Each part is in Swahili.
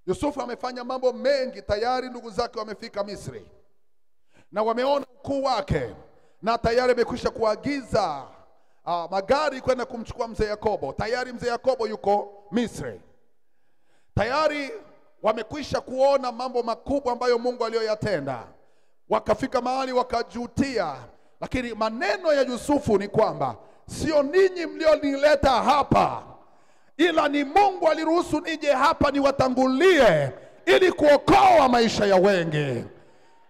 Yusufu amefanya mambo mengi. Tayari ndugu zake wamefika Misri na wameona ukuu wake, na tayari amekwisha kuagiza magari kwenda kumchukua mzee Yakobo. Tayari mzee Yakobo yuko Misri. Tayari wamekwisha kuona mambo makubwa ambayo Mungu aliyoyatenda. Wakafika mahali wakajutia. Lakini maneno ya Yusufu ni kwamba sio ninyi mlionileta hapa, ila ni Mungu aliruhusu nije hapa niwatangulie ili kuokoa maisha ya wengi.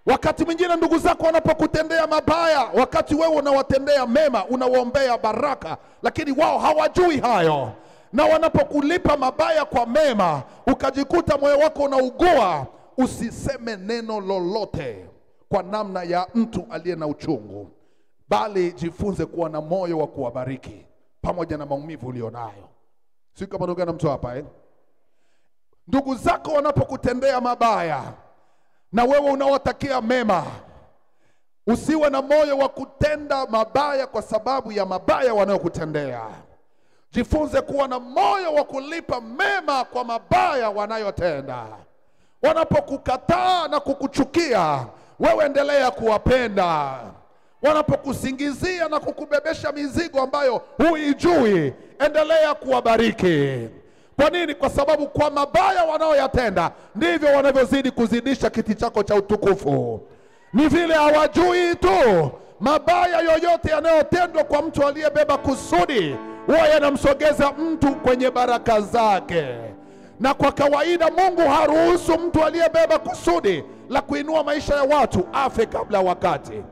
Wakati mwingine ndugu zako wanapokutendea mabaya, wakati wewe unawatendea mema, unawaombea baraka, lakini wao hawajui hayo. Na wanapokulipa mabaya kwa mema, ukajikuta moyo wako unaugua, usiseme neno lolote kwa namna ya mtu aliye na uchungu, bali jifunze kuwa na moyo wa kuwabariki pamoja na maumivu ulionayo. Sio kama ndugu na mtu hapa Ndugu zako wanapokutendea mabaya na wewe unawatakia mema, usiwe na moyo wa kutenda mabaya kwa sababu ya mabaya wanayokutendea. Jifunze kuwa na moyo wa kulipa mema kwa mabaya wanayotenda. Wanapokukataa na kukuchukia, wewe endelea kuwapenda. Wanapokusingizia na kukubebesha mizigo ambayo huijui, endelea kuwabariki. Kwa nini? Kwa sababu kwa mabaya wanaoyatenda ndivyo wanavyozidi kuzidisha kiti chako cha utukufu. Ni vile hawajui tu, mabaya yoyote yanayotendwa kwa mtu aliyebeba kusudi huwa yanamsogeza mtu kwenye baraka zake. Na kwa kawaida Mungu haruhusu mtu aliyebeba kusudi la kuinua maisha ya watu afe kabla wakati.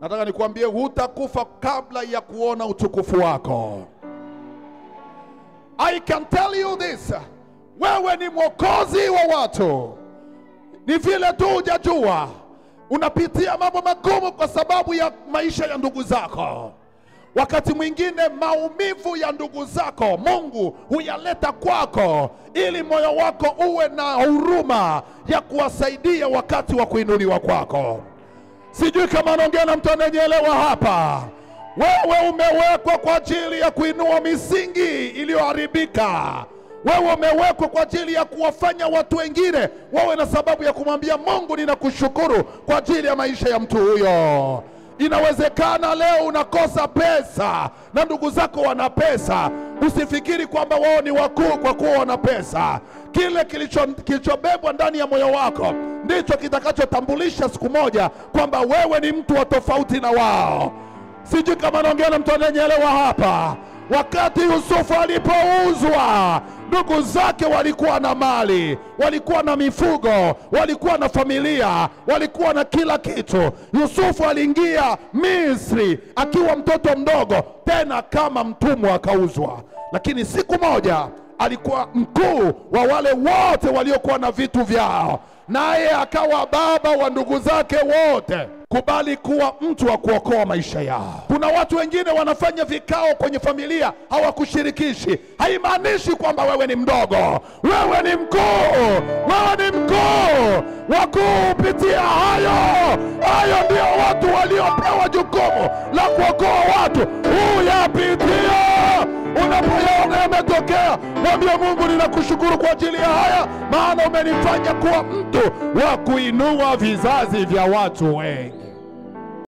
Nataka nikuambie, hutakufa kabla ya kuona utukufu wako. I can tell you this. Wewe ni mwokozi wa watu. Ni vile tu hujajua. Unapitia mambo magumu kwa sababu ya maisha ya ndugu zako. Wakati mwingine maumivu ya ndugu zako Mungu huyaleta kwako ili moyo wako uwe na huruma ya kuwasaidia wakati wa kuinuliwa kwako. Sijui kama naongea na mtu anayeelewa hapa. Wewe umewekwa kwa ajili ya kuinua misingi iliyoharibika. Wewe umewekwa kwa ajili ya kuwafanya watu wengine wawe na sababu ya kumwambia Mungu, ninakushukuru kwa ajili ya maisha ya mtu huyo. Inawezekana leo unakosa pesa na ndugu zako wana pesa. Usifikiri kwamba wao ni wakuu kwa kuwa wana pesa. Kile kilichobebwa ndani ya moyo wako ndicho kitakachotambulisha siku moja kwamba wewe ni mtu wa tofauti na wao. Sijui kama naongea na mtu anayeelewa hapa. Wakati Yusufu alipouzwa, ndugu zake walikuwa na mali, walikuwa na mifugo, walikuwa na familia, walikuwa na kila kitu. Yusufu aliingia Misri akiwa mtoto mdogo, tena kama mtumwa akauzwa. Lakini siku moja alikuwa mkuu wa wale wote waliokuwa na vitu vyao, naye akawa baba wa ndugu zake wote. Kubali kuwa mtu wa kuokoa maisha yao. Kuna watu wengine wanafanya vikao kwenye familia, hawakushirikishi. Haimaanishi kwamba wewe ni mdogo. Wewe ni mkuu. Wewe ni mkuu. Wakuu kupitia hayo ndio watu waliopewa jukumu la kuokoa watu. Uyapitia. Unapoyaona yametokea, mwambie Mungu, ninakushukuru kwa ajili ya haya, maana umenifanya kuwa mtu wa kuinua vizazi vya watu wengi.